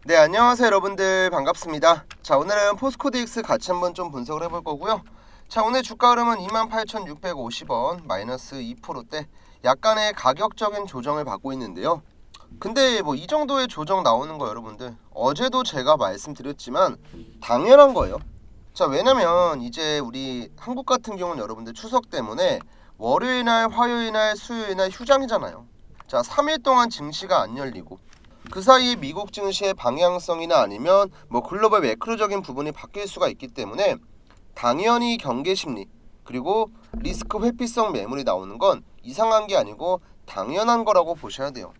네, 안녕하세요 여러분들, 반갑습니다. 자, 오늘은 포스코DX 같이 한번 좀 분석을 해볼 거고요. 자, 오늘 주가 흐름은 28,650원 마이너스 2%대 약간의 가격적인 조정을 받고 있는데요. 근데 뭐 이 정도의 조정 나오는 거 여러분들, 어제도 제가 말씀드렸지만 당연한 거예요. 자, 왜냐면 이제 우리 한국 같은 경우는 여러분들 추석 때문에 월요일 날, 화요일 날, 수요일 날 휴장이잖아요. 자, 3일 동안 증시가 안 열리고 그 사이 미국 증시의 방향성이나 아니면 뭐 글로벌 매크로적인 부분이 바뀔 수가 있기 때문에 당연히 경계 심리 그리고 리스크 회피성 매물이 나오는 건 이상한 게 아니고 당연한 거라고 보셔야 돼요.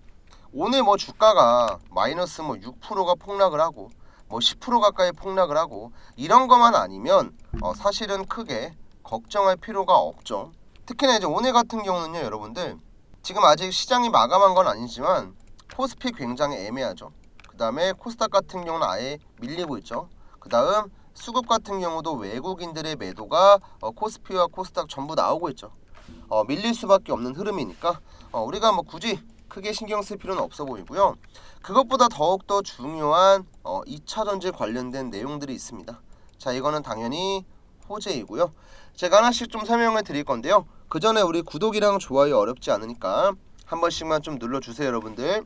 오늘 뭐 주가가 마이너스 뭐 6%가 폭락을 하고 뭐 10% 가까이 폭락을 하고 이런 것만 아니면 사실은 크게 걱정할 필요가 없죠. 특히나 이제 오늘 같은 경우는요 여러분들, 지금 아직 시장이 마감한 건 아니지만 코스피 굉장히 애매하죠. 그 다음에 코스닥 같은 경우는 아예 밀리고 있죠. 그 다음 수급 같은 경우도 외국인들의 매도가 코스피와 코스닥 전부 나오고 있죠. 밀릴 수밖에 없는 흐름이니까 우리가 뭐 굳이 크게 신경 쓸 필요는 없어 보이고요. 그것보다 더욱더 중요한 2차 전지 관련된 내용들이 있습니다. 자, 이거는 당연히 호재이고요. 제가 하나씩 좀 설명을 드릴 건데요. 그 전에 우리 구독이랑 좋아요 어렵지 않으니까 한 번씩만 좀 눌러주세요 여러분들.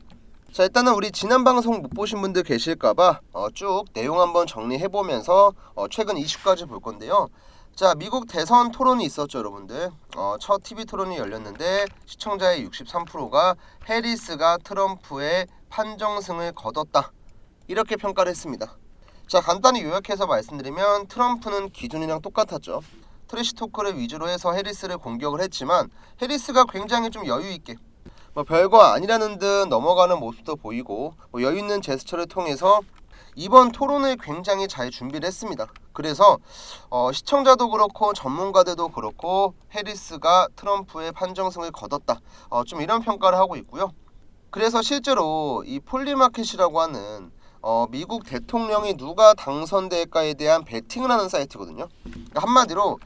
자, 일단은 우리 지난 방송 못 보신 분들 계실까봐 쭉 내용 한번 정리해보면서 최근 이슈까지 볼 건데요. 자, 미국 대선 토론이 있었죠 여러분들. 첫 TV 토론이 열렸는데 시청자의 63%가 해리스가 트럼프의 판정승을 거뒀다 이렇게 평가를 했습니다. 자, 간단히 요약해서 말씀드리면 트럼프는 기존이랑 똑같았죠. 트래시 토크를 위주로 해서 해리스를 공격을 했지만 해리스가 굉장히 좀 여유있게 뭐 별거 아니라는 듯 넘어가는 모습도 보이고 뭐 여유있는 제스처를 통해서 이번 토론을 굉장히 잘 준비를 했습니다. 그래서 시청자도 그렇고 전문가들도 그렇고 해리스가 트럼프의 판정승을 거뒀다 좀 이런 평가를 하고 있고요. 그래서 실제로 이 폴리마켓이라고 하는 미국 대통령이 누가 당선될까에 대한 베팅을 하는 사이트거든요. 그러니까 한마디로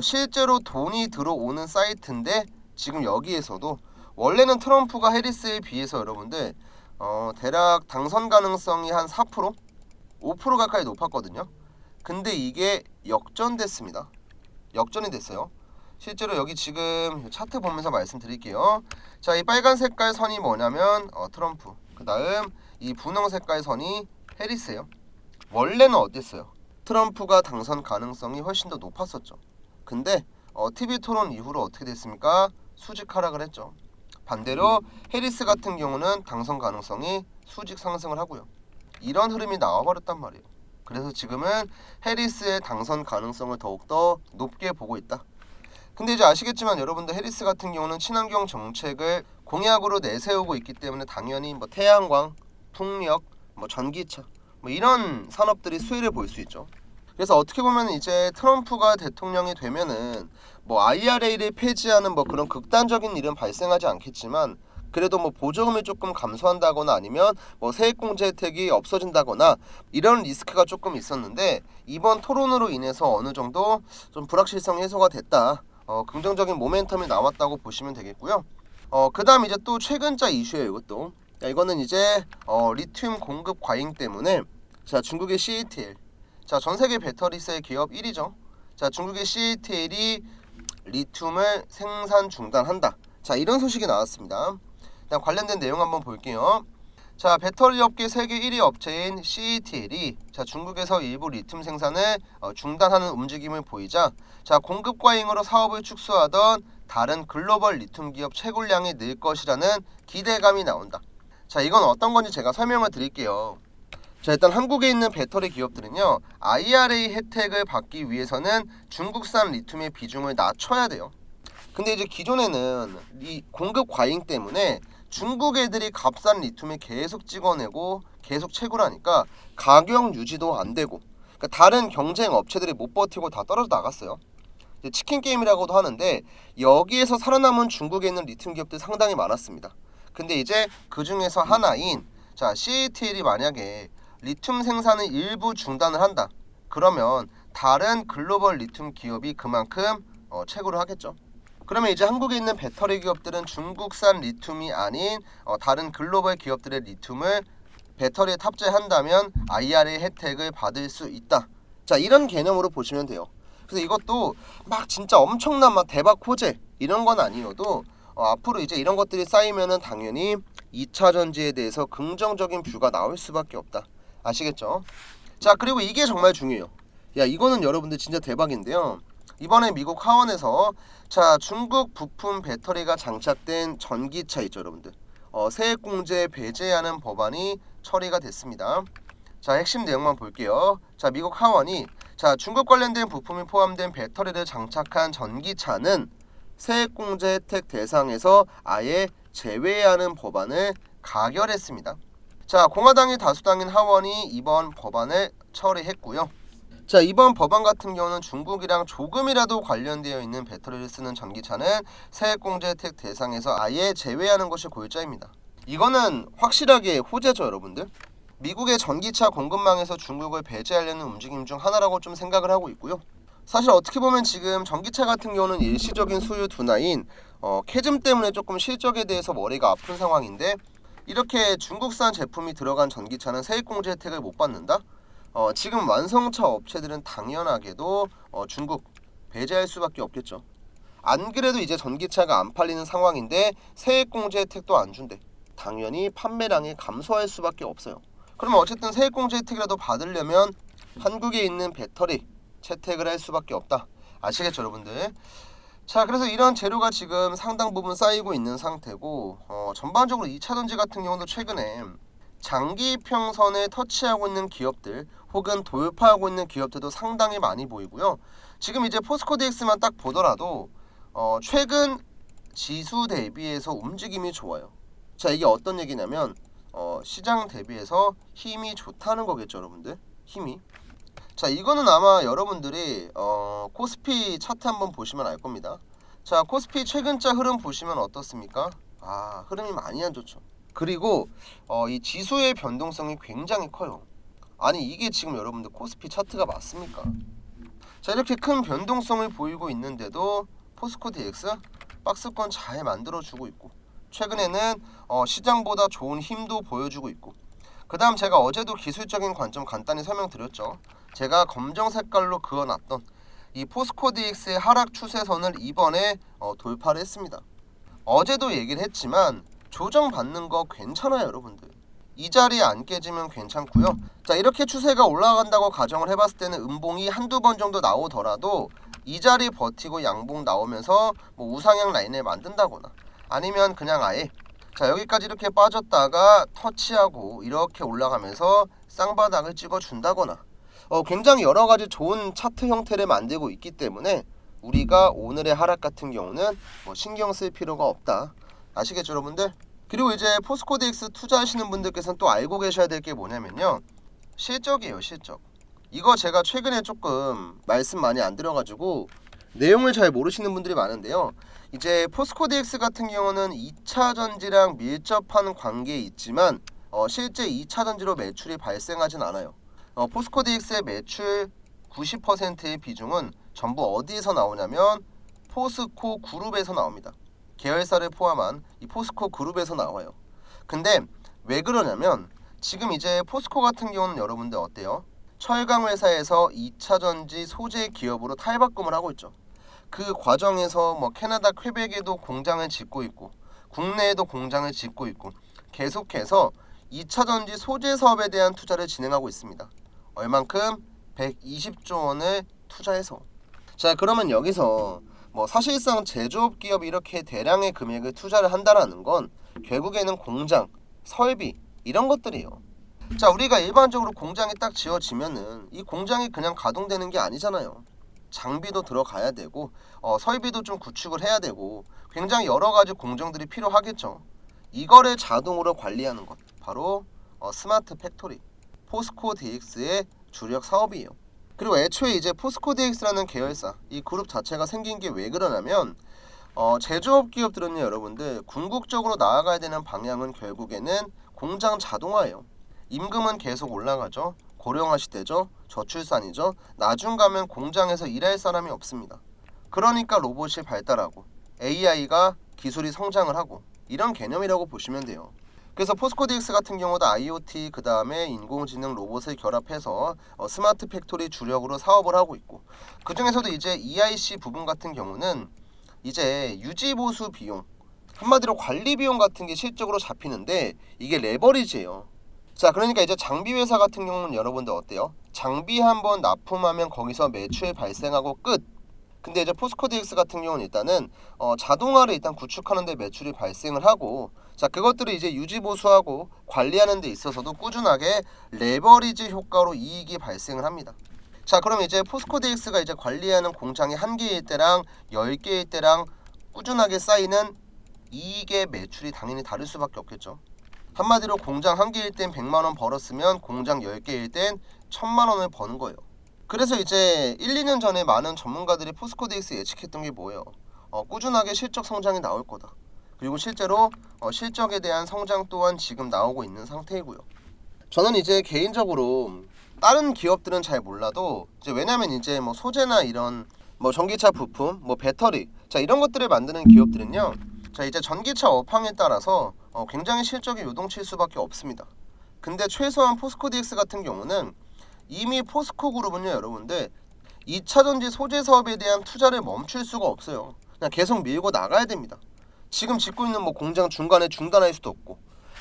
실제로 돈이 들어오는 사이트인데 지금 여기에서도 원래는 트럼프가 해리스에 비해서 여러분들 대략 당선 가능성이 한 4%? 5% 가까이 높았거든요. 근데 이게 역전됐습니다. 역전이 됐어요. 실제로 여기 지금 차트 보면서 말씀드릴게요. 자, 이 빨간 색깔 선이 뭐냐면 트럼프, 그 다음 이 분홍 색깔 선이 해리스예요. 원래는 어땠어요? 트럼프가 당선 가능성이 훨씬 더 높았었죠. 근데 TV 토론 이후로 어떻게 됐습니까? 수직 하락을 했죠. 반대로 해리스 같은 경우는 당선 가능성이 수직 상승을 하고요. 이런 흐름이 나와버렸단 말이에요. 그래서 지금은 해리스의 당선 가능성을 더욱더 높게 보고 있다. 근데 이제 아시겠지만 여러분들, 해리스 같은 경우는 친환경 정책을 공약으로 내세우고 있기 때문에 당연히 뭐 태양광, 풍력, 뭐 전기차 뭐 이런 산업들이 수혜를 볼 수 있죠. 그래서 어떻게 보면 이제 트럼프가 대통령이 되면은 뭐 IRA를 폐지하는 뭐 그런 극단적인 일은 발생하지 않겠지만 그래도 뭐 보조금이 조금 감소한다거나 아니면 뭐 세액공제 혜택이 없어진다거나 이런 리스크가 조금 있었는데 이번 토론으로 인해서 어느 정도 좀 불확실성이 해소가 됐다. 긍정적인 모멘텀이 나왔다고 보시면 되겠고요. 그 다음 이제 또 최근자 이슈예요. 이것도. 이거는 이제 리튬 공급 과잉 때문에 자, 중국의 CATL, 자, 전세계 배터리셀 기업 1위죠. 자, 중국의 CATL이 리튬을 생산 중단한다. 자, 이런 소식이 나왔습니다. 일단 관련된 내용 한번 볼게요. 자, 배터리 업계 세계 1위 업체인 CATL이 자, 중국에서 일부 리튬 생산을 중단하는 움직임을 보이자 자, 공급 과잉으로 사업을 축소하던 다른 글로벌 리튬 기업 채굴량이 늘 것이라는 기대감이 나온다. 자, 이건 어떤 건지 제가 설명을 드릴게요. 자, 일단 한국에 있는 배터리 기업들은요, IRA 혜택을 받기 위해서는 중국산 리튬의 비중을 낮춰야 돼요. 근데 이제 기존에는 이 공급 과잉 때문에 중국 애들이 값싼 리튬을 계속 찍어내고 계속 채굴하니까 가격 유지도 안 되고, 그러니까 다른 경쟁 업체들이 못 버티고 다 떨어져 나갔어요. 치킨 게임이라고도 하는데 여기에서 살아남은 중국에 있는 리튬 기업들 상당히 많았습니다. 근데 이제 그 중에서 하나인 자, CATL이 만약에 리튬 생산을 일부 중단을 한다. 그러면 다른 글로벌 리튬 기업이 그만큼 채굴을 하겠죠. 그러면 이제 한국에 있는 배터리 기업들은 중국산 리튬이 아닌 다른 글로벌 기업들의 리튬을 배터리에 탑재한다면 IRA 혜택을 받을 수 있다. 자, 이런 개념으로 보시면 돼요. 그래서 이것도 막 진짜 엄청난 막 대박 호재 이런 건 아니어도 앞으로 이제 이런 것들이 쌓이면은 당연히 2차 전지에 대해서 긍정적인 뷰가 나올 수밖에 없다. 아시겠죠? 자, 그리고 이게 정말 중요해요. 야, 이거는 여러분들 진짜 대박인데요. 이번에 미국 하원에서 자, 중국 부품 배터리가 장착된 전기차 있죠, 여러분들. 세액공제 배제하는 법안이 처리가 됐습니다. 자, 핵심 내용만 볼게요. 자, 미국 하원이 자, 중국 관련된 부품이 포함된 배터리를 장착한 전기차는 세액공제 혜택 대상에서 아예 제외하는 법안을 가결했습니다. 자, 공화당이 다수당인 하원이 이번 법안을 처리했고요. 자, 이번 법안 같은 경우는 중국이랑 조금이라도 관련되어 있는 배터리를 쓰는 전기차는 세액공제 혜택 대상에서 아예 제외하는 것이 골자입니다. 이거는 확실하게 호재죠, 여러분들. 미국의 전기차 공급망에서 중국을 배제하려는 움직임 중 하나라고 좀 생각을 하고 있고요. 사실 어떻게 보면 지금 전기차 같은 경우는 일시적인 수요 둔화인 캐즘 때문에 조금 실적에 대해서 머리가 아픈 상황인데, 이렇게 중국산 제품이 들어간 전기차는 세액공제 혜택을 못 받는다? 지금 완성차 업체들은 당연하게도 중국 배제할 수밖에 없겠죠. 안 그래도 이제 전기차가 안 팔리는 상황인데 세액공제 혜택도 안 준대. 당연히 판매량이 감소할 수밖에 없어요. 그러면 어쨌든 세액공제 혜택이라도 받으려면 한국에 있는 배터리 채택을 할 수밖에 없다. 아시겠죠, 여러분들? 자, 그래서 이런 재료가 지금 상당 부분 쌓이고 있는 상태고, 전반적으로 2차 전지 같은 경우도 최근에 장기 평선에 터치하고 있는 기업들 혹은 돌파하고 있는 기업들도 상당히 많이 보이고요. 지금 이제 포스코 DX만 딱 보더라도 최근 지수 대비해서 움직임이 좋아요. 자, 이게 어떤 얘기냐면 시장 대비해서 힘이 좋다는 거겠죠, 여러분들. 힘이. 자, 이거는 아마 여러분들이 코스피 차트 한번 보시면 알 겁니다. 자, 코스피 최근자 흐름 보시면 어떻습니까? 흐름이 많이 안 좋죠. 그리고 이 지수의 변동성이 굉장히 커요. 아니, 이게 지금 여러분들 코스피 차트가 맞습니까? 자, 이렇게 큰 변동성을 보이고 있는데도 포스코 DX 박스권 잘 만들어주고 있고, 최근에는 시장보다 좋은 힘도 보여주고 있고, 그 다음 제가 어제도 기술적인 관점 간단히 설명드렸죠. 제가 검정 색깔로 그어놨던 이 포스코 DX의 하락 추세선을 이번에 돌파를 했습니다. 어제도 얘기를 했지만 조정받는 거 괜찮아요, 여러분들. 이 자리에 안 깨지면 괜찮고요. 자, 이렇게 추세가 올라간다고 가정을 해봤을 때는 음봉이 한두 번 정도 나오더라도 이 자리 버티고 양봉 나오면서 뭐 우상향 라인을 만든다거나, 아니면 그냥 아예 자, 여기까지 이렇게 빠졌다가 터치하고 이렇게 올라가면서 쌍바닥을 찍어준다거나, 굉장히 여러가지 좋은 차트 형태를 만들고 있기 때문에 우리가 오늘의 하락 같은 경우는 뭐 신경 쓸 필요가 없다. 아시겠죠, 여러분들? 그리고 이제 포스코 DX 투자하시는 분들께서는 또 알고 계셔야 될 게 뭐냐면요, 실적이에요, 실적. 이거 제가 최근에 조금 말씀 많이 안 드려가지고 내용을 잘 모르시는 분들이 많은데요. 이제 포스코 DX 같은 경우는 2차 전지랑 밀접한 관계에 있지만 실제 2차 전지로 매출이 발생하진 않아요. 포스코 DX의 매출 90%의 비중은 전부 어디에서 나오냐면 포스코 그룹에서 나옵니다. 계열사를 포함한 이 포스코 그룹에서 나와요. 근데 왜 그러냐면 지금 이제 포스코 같은 경우는 여러분들 어때요? 철강 회사에서 2차 전지 소재 기업으로 탈바꿈을 하고 있죠. 그 과정에서 뭐 캐나다 퀘벡에도 공장을 짓고 있고 국내에도 공장을 짓고 있고 계속해서 2차 전지 소재 사업에 대한 투자를 진행하고 있습니다. 얼만큼? 120조 원을 투자해서. 자, 그러면 여기서 뭐 사실상 제조업 기업이 이렇게 대량의 금액을 투자를 한다라는 건 결국에는 공장, 설비 이런 것들이에요. 자, 우리가 일반적으로 공장이 딱 지어지면은 이 공장이 그냥 가동되는 게 아니잖아요. 장비도 들어가야 되고 설비도 좀 구축을 해야 되고 굉장히 여러 가지 공정들이 필요하겠죠. 이거를 자동으로 관리하는 것, 바로 스마트 팩토리, 포스코 DX의 주력 사업이에요. 그리고 애초에 이제 포스코 DX라는 계열사, 이 그룹 자체가 생긴 게 왜 그러냐면 제조업 기업들은요, 여러분들 궁극적으로 나아가야 되는 방향은 결국에는 공장 자동화예요. 임금은 계속 올라가죠. 고령화 시대죠. 저출산이죠. 나중 가면 공장에서 일할 사람이 없습니다. 그러니까 로봇이 발달하고 AI가 기술이 성장을 하고 이런 개념이라고 보시면 돼요. 그래서 포스코DX 같은 경우도 IoT 그 다음에 인공지능 로봇을 결합해서 스마트 팩토리 주력으로 사업을 하고 있고, 그 중에서도 이제 EIC 부분 같은 경우는 이제 유지 보수 비용, 한마디로 관리 비용 같은 게 실적으로 잡히는데 이게 레버리지예요. 자, 그러니까 이제 장비 회사 같은 경우는 여러분들 어때요? 장비 한번 납품하면 거기서 매출 발생하고 끝. 근데 이제 포스코DX 같은 경우는 일단은 자동화를 일단 구축하는 데 매출이 발생을 하고, 자, 그것들을 이제 유지 보수하고 관리하는 데 있어서도 꾸준하게 레버리지 효과로 이익이 발생을 합니다. 자, 그럼 이제 포스코DX가 이제 관리하는 공장이 1개일 때랑 10개일 때랑 꾸준하게 쌓이는 이익의 매출이 당연히 다를 수밖에 없겠죠. 한마디로 공장 1개일 땐 100만 원 벌었으면 공장 10개일 땐 1000만 원을 버는 거예요. 그래서 이제 1, 2년 전에 많은 전문가들이 포스코DX 예측했던 게 뭐예요? 꾸준하게 실적 성장이 나올 거다. 그리고 실제로 실적에 대한 성장 또한 지금 나오고 있는 상태이고요. 저는 이제 개인적으로 다른 기업들은 잘 몰라도 이제 왜냐면 이제 뭐 소재나 이런 뭐 전기차 부품, 뭐 배터리, 자, 이런 것들을 만드는 기업들은요, 자, 이제 전기차 업황에 따라서 굉장히 실적이 요동칠 수밖에 없습니다. 근데 최소한 포스코DX 같은 경우는 이미 포스코그룹은요, 여러분들 2차전지 소재 사업에 대한 투자를 멈출 수가 없어요. 그냥 계속 밀고 나가야 됩니다. 지금 짓고 있는 뭐 공장 중간에 중단할 수도 없고,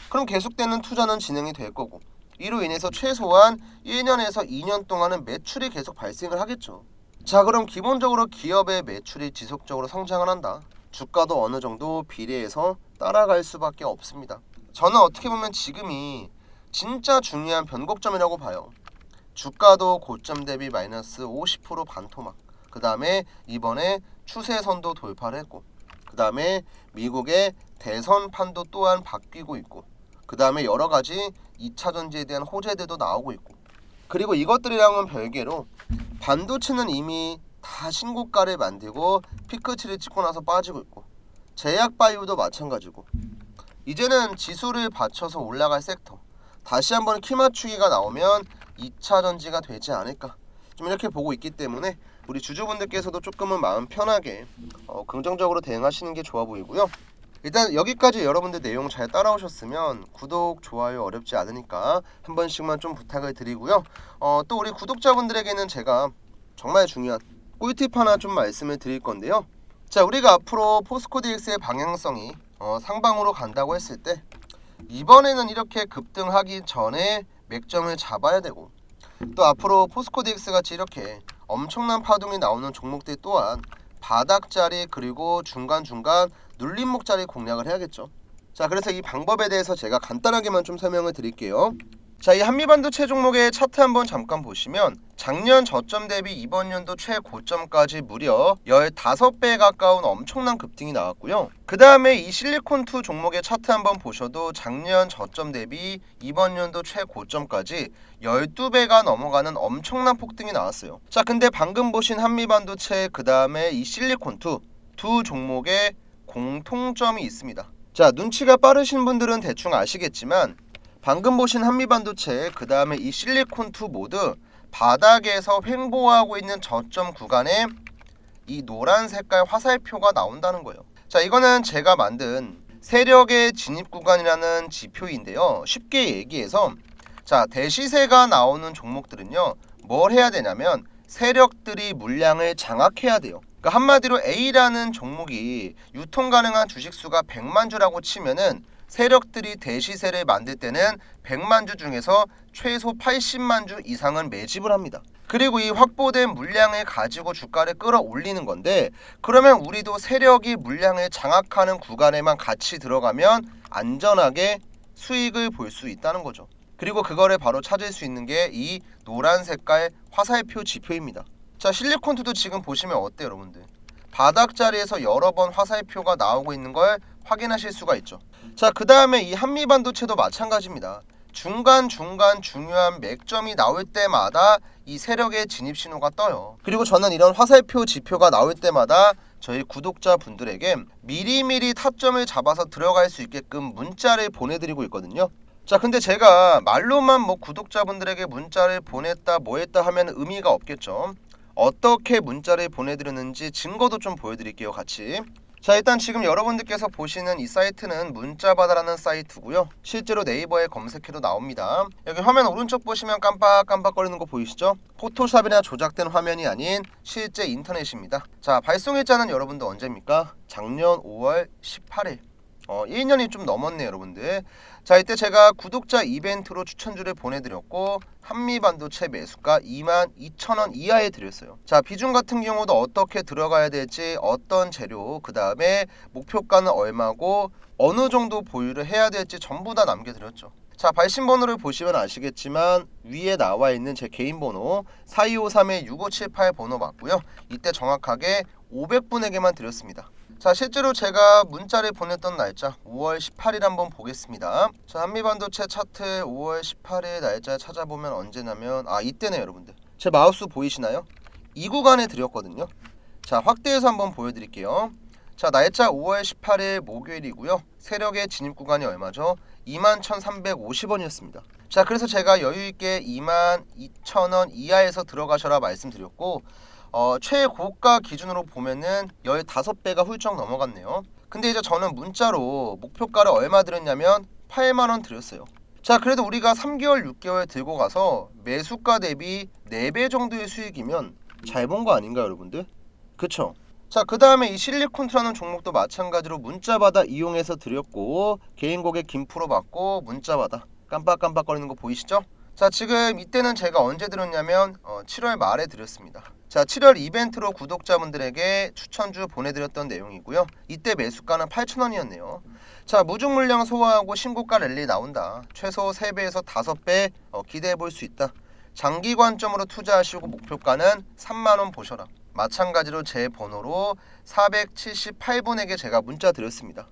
그럼 계속되는 투자는 진행이 될 거고, 이로 인해서 최소한 1년에서 2년 동안은 매출이 계속 발생을 하겠죠. 자, 그럼 기본적으로 기업의 매출이 지속적으로 성장을 한다. 주가도 어느 정도 비례해서 따라갈 수밖에 없습니다. 저는 어떻게 보면 지금이 진짜 중요한 변곡점이라고 봐요. 주가도 고점 대비 마이너스 50% 반토막, 그 다음에 이번에 추세선도 돌파를 했고, 그 다음에 미국의 대선판도 또한 바뀌고 있고, 그 다음에 여러가지 2차전지에 대한 호재들도 나오고 있고, 그리고 이것들이랑은 별개로 반도체는 이미 다 신고가를 만들고 피크치를 찍고 나서 빠지고 있고, 제약바이오도 마찬가지고, 이제는 지수를 받쳐서 올라갈 섹터, 다시 한번 키 맞추기가 나오면 2차전지가 되지 않을까, 좀 이렇게 보고 있기 때문에 우리 주주분들께서도 조금은 마음 편하게 긍정적으로 대응하시는 게 좋아 보이고요. 일단 여기까지 여러분들 내용 잘 따라오셨으면 구독, 좋아요 어렵지 않으니까 한 번씩만 좀 부탁을 드리고요. 또 우리 구독자분들에게는 제가 정말 중요한 꿀팁 하나 좀 말씀을 드릴 건데요. 자, 우리가 앞으로 포스코DX의 방향성이 상방으로 간다고 했을 때, 이번에는 이렇게 급등하기 전에 맥점을 잡아야 되고, 또 앞으로 포스코DX 같이 이렇게 엄청난 파동이 나오는 종목들 또한 바닥자리 그리고 중간중간 눌림목자리 공략을 해야겠죠. 자, 그래서 이 방법에 대해서 제가 간단하게만 좀 설명을 드릴게요. 자, 이 한미반도체 종목의 차트 한번 잠깐 보시면 작년 저점 대비 이번 연도 최고점까지 무려 15배 가까운 엄청난 급등이 나왔고요. 그 다음에 이 실리콘2 종목의 차트 한번 보셔도 작년 저점 대비 이번 연도 최고점까지 12배가 넘어가는 엄청난 폭등이 나왔어요. 자, 근데 방금 보신 한미반도체 그 다음에 이 실리콘2 두 종목의 공통점이 있습니다. 자, 눈치가 빠르신 분들은 대충 아시겠지만 방금 보신 한미반도체 그 다음에 이 실리콘2 모두 바닥에서 횡보하고 있는 저점 구간에 이 노란 색깔 화살표가 나온다는 거예요. 자, 이거는 제가 만든 세력의 진입 구간이라는 지표인데요. 쉽게 얘기해서, 자, 대시세가 나오는 종목들은요, 뭘 해야 되냐면 세력들이 물량을 장악해야 돼요. 그러니까 한마디로 A라는 종목이 유통 가능한 주식수가 100만 주라고 치면은 세력들이 대시세를 만들 때는 100만 주 중에서 최소 80만 주 이상은 매집을 합니다. 그리고 이 확보된 물량을 가지고 주가를 끌어올리는 건데, 그러면 우리도 세력이 물량을 장악하는 구간에만 같이 들어가면 안전하게 수익을 볼 수 있다는 거죠. 그리고 그거를 바로 찾을 수 있는 게 이 노란 색깔 화살표 지표입니다. 자, 실리콘2도 지금 보시면 어때요, 여러분들? 바닥 자리에서 여러 번 화살표가 나오고 있는 걸 확인하실 수가 있죠. 자, 그 다음에 이 한미반도체도 마찬가지입니다. 중간중간 중요한 맥점이 나올 때마다 이 세력의 진입 신호가 떠요. 그리고 저는 이런 화살표 지표가 나올 때마다 저희 구독자분들에게 미리미리 타점을 잡아서 들어갈 수 있게끔 문자를 보내드리고 있거든요. 자, 근데 제가 말로만 뭐 구독자분들에게 문자를 보냈다 뭐 했다 하면 의미가 없겠죠. 어떻게 문자를 보내드렸는지 증거도 좀 보여드릴게요, 같이. 자, 일단 지금 여러분들께서 보시는 이 사이트는 문자바다라는 사이트고요. 실제로 네이버에 검색해도 나옵니다. 여기 화면 오른쪽 보시면 깜빡깜빡거리는 거 보이시죠? 포토샵이나 조작된 화면이 아닌 실제 인터넷입니다. 자, 발송일자는 여러분들 언제입니까? 작년 5월 18일. 1년이 좀 넘었네요, 여러분들. 자, 이때 제가 구독자 이벤트로 추천주를 보내드렸고 한미반도체 매수가 22,000원 이하에 드렸어요. 자, 비중 같은 경우도 어떻게 들어가야 될지, 어떤 재료, 그 다음에 목표가는 얼마고 어느 정도 보유를 해야 될지 전부 다 남겨드렸죠. 자, 발신 번호를 보시면 아시겠지만 위에 나와 있는 제 개인 번호 4253-6578 번호 맞고요. 이때 정확하게 500분에게만 드렸습니다. 자, 실제로 제가 문자를 보냈던 날짜 5월 18일 한번 보겠습니다. 자, 한미반도체 차트 5월 18일 날짜 찾아보면 언제냐면 이때네 여러분들. 제 마우스 보이시나요? 이 구간에 드렸거든요. 자, 확대해서 한번 보여드릴게요. 자, 날짜 5월 18일 목요일이고요. 세력의 진입 구간이 얼마죠? 21,350원이었습니다. 자, 그래서 제가 여유있게 22,000원 이하에서 들어가셔라 말씀드렸고 최고가 기준으로 보면은 15배가 훌쩍 넘어갔네요. 근데 이제 저는 문자로 목표가를 얼마 드렸냐면 8만원 드렸어요. 자, 그래도 우리가 3개월 6개월 들고 가서 매수가 대비 4배 정도의 수익이면 잘 본 거 아닌가요, 여러분들? 그쵸? 자, 그 다음에 이 실리콘트라는 종목도 마찬가지로 문자받아 이용해서 드렸고 개인 고객 김프로 받고 문자받아 깜빡깜빡거리는 거 보이시죠? 자, 지금 이때는 제가 언제 드렸냐면 7월 말에 드렸습니다. 자, 7월 이벤트로 구독자분들에게 추천주 보내드렸던 내용이고요. 이때 매수가는 8,000원이었네요. 자, 무중 물량 소화하고 신고가 랠리 나온다. 최소 3배에서 5배 기대해 볼 수 있다. 장기 관점으로 투자하시고 목표가는 3만원 보셔라. 마찬가지로 제 번호로 478분에게 제가 문자 드렸습니다.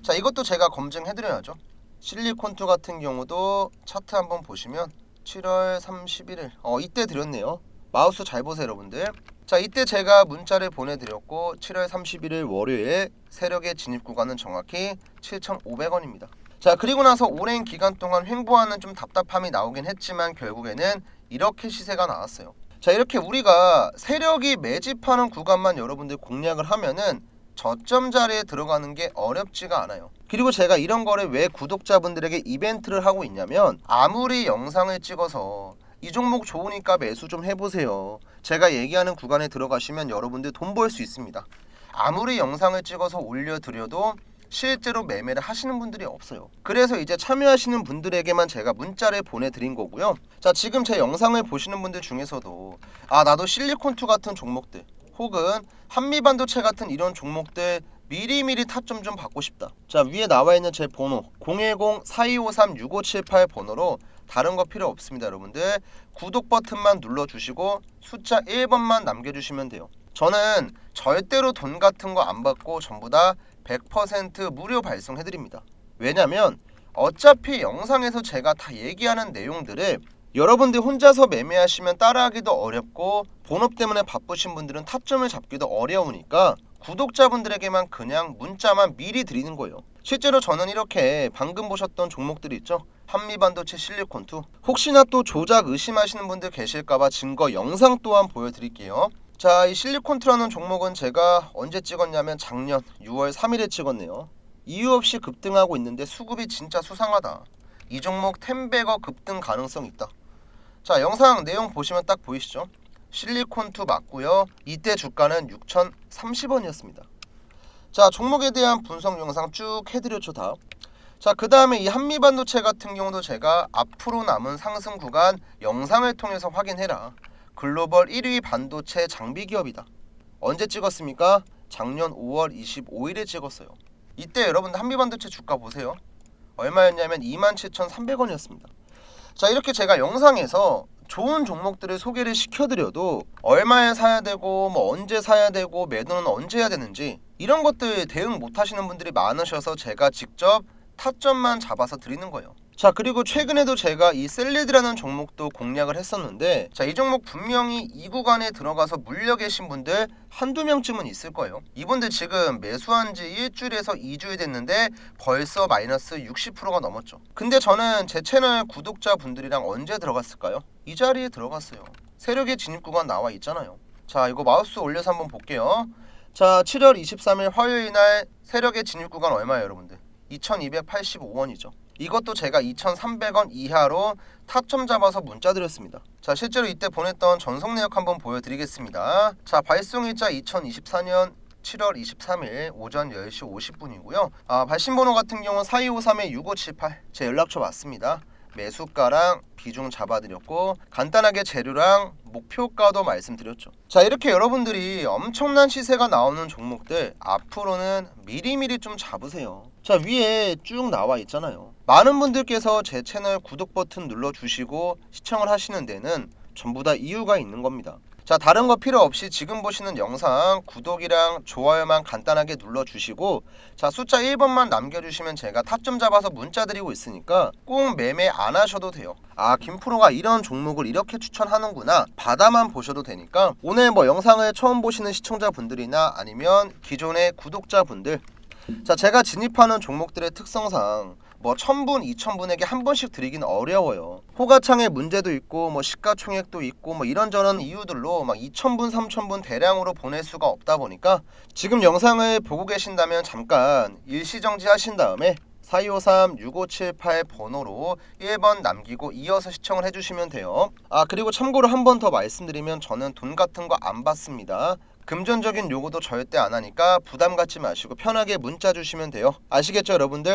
자, 이것도 제가 검증해드려야죠. 실리콘투 같은 경우도 차트 한번 보시면 7월 31일 이때 드렸네요. 마우스 잘 보세요, 여러분들. 자, 이때 제가 문자를 보내드렸고 7월 31일 월요일 세력의 진입 구간은 정확히 7,500원입니다. 자, 그리고 나서 오랜 기간 동안 횡보하는 좀 답답함이 나오긴 했지만 결국에는 이렇게 시세가 나왔어요. 자, 이렇게 우리가 세력이 매집하는 구간만 여러분들 공략을 하면은 저점 자리에 들어가는 게 어렵지가 않아요. 그리고 제가 이런 거를 왜 구독자분들에게 이벤트를 하고 있냐면 아무리 영상을 찍어서 이 종목 좋으니까 매수 좀 해보세요. 제가 얘기하는 구간에 들어가시면 여러분들 돈 벌 수 있습니다. 아무리 영상을 찍어서 올려드려도 실제로 매매를 하시는 분들이 없어요. 그래서 이제 참여하시는 분들에게만 제가 문자를 보내드린 거고요. 자, 지금 제 영상을 보시는 분들 중에서도 나도 실리콘투 같은 종목들 혹은 한미반도체 같은 이런 종목들 미리미리 타점 좀 받고 싶다. 자, 위에 나와 있는 제 번호 010-4253-6578 번호로 다른 거 필요 없습니다. 여러분들 구독 버튼만 눌러주시고 숫자 1번만 남겨주시면 돼요. 저는 절대로 돈 같은 거 안 받고 전부 다 100% 무료 발송해드립니다. 왜냐면 어차피 영상에서 제가 다 얘기하는 내용들을 여러분들 혼자서 매매하시면 따라하기도 어렵고 본업 때문에 바쁘신 분들은 타점을 잡기도 어려우니까 구독자분들에게만 그냥 문자만 미리 드리는 거예요. 실제로 저는 이렇게 방금 보셨던 종목들이 있죠. 한미반도체 실리콘투 혹시나 또 조작 의심하시는 분들 계실까봐 증거 영상 또한 보여드릴게요. 자, 이 실리콘투라는 종목은 제가 언제 찍었냐면 작년 6월 3일에 찍었네요. 이유 없이 급등하고 있는데 수급이 진짜 수상하다. 이 종목 10배거 급등 가능성 있다. 자, 영상 내용 보시면 딱 보이시죠? 실리콘투 맞고요. 이때 주가는 6,030원이었습니다. 자, 종목에 대한 분석 영상 쭉 해드렸죠, 다. 자, 그 다음에 이 한미반도체 같은 경우도 제가 앞으로 남은 상승 구간 영상을 통해서 확인해라. 글로벌 1위 반도체 장비 기업이다. 언제 찍었습니까? 작년 5월 25일에 찍었어요. 이때 여러분들 한미반도체 주가 보세요. 얼마였냐면 27,300원이었습니다. 자, 이렇게 제가 영상에서 좋은 종목들을 소개를 시켜드려도 얼마에 사야 되고 언제 사야 되고 매도는 언제 해야 되는지 이런 것들 대응 못 하시는 분들이 많으셔서 제가 직접 타점만 잡아서 드리는 거예요. 자, 그리고 최근에도 제가 이 셀리드라는 종목도 공략을 했었는데 자, 이 종목 분명히 이 구간에 들어가서 물려 계신 분들 한두 명쯤은 있을 거예요. 이분들 지금 매수한 지 일주일에서 2주일 됐는데 벌써 마이너스 60%가 넘었죠. 근데 저는 제 채널 구독자분들이랑 언제 들어갔을까요? 이 자리에 들어갔어요. 세력의 진입 구간 나와 있잖아요. 자, 이거 마우스 올려서 한번 볼게요. 자, 7월 23일 화요일 날 세력의 진입 구간 얼마예요, 여러분들? 2285원이죠. 이것도 제가 2300원 이하로 타점 잡아서 문자 드렸습니다. 자, 실제로 이때 보냈던 전송 내역 한번 보여드리겠습니다. 자, 발송일자 2024년 7월 23일 오전 10시 50분이고요. 발신번호 같은 경우는 4253-6578 제 연락처 맞습니다. 매수가랑 비중 잡아드렸고 간단하게 재료랑 목표가도 말씀드렸죠. 자, 이렇게 여러분들이 엄청난 시세가 나오는 종목들 앞으로는 미리미리 좀 잡으세요. 자, 위에 쭉 나와 있잖아요. 많은 분들께서 제 채널 구독 버튼 눌러주시고 시청을 하시는 데는 전부 다 이유가 있는 겁니다. 자, 다른 거 필요 없이 지금 보시는 영상 구독이랑 좋아요만 간단하게 눌러주시고, 자, 숫자 1번만 남겨주시면 제가 타점 잡아서 문자 드리고 있으니까 꼭 매매 안 하셔도 돼요. 김프로가 이런 종목을 이렇게 추천하는구나 바다만 보셔도 되니까 오늘 뭐 영상을 처음 보시는 시청자분들이나 아니면 기존의 구독자분들, 자, 제가 진입하는 종목들의 특성상 뭐 1000분, 2000분에게 한 번씩 드리긴 어려워요. 호가창의 문제도 있고 뭐 시가총액도 있고 뭐 이런저런 이유들로 막 2000분, 3000분 대량으로 보낼 수가 없다 보니까 지금 영상을 보고 계신다면 잠깐 일시정지 하신 다음에 4253-6578 번호로 1번 남기고 이어서 시청을 해주시면 돼요. 그리고 참고로 한 번 더 말씀드리면 저는 돈 같은 거 안 받습니다. 금전적인 요구도 절대 안 하니까 부담 갖지 마시고 편하게 문자 주시면 돼요. 아시겠죠, 여러분들?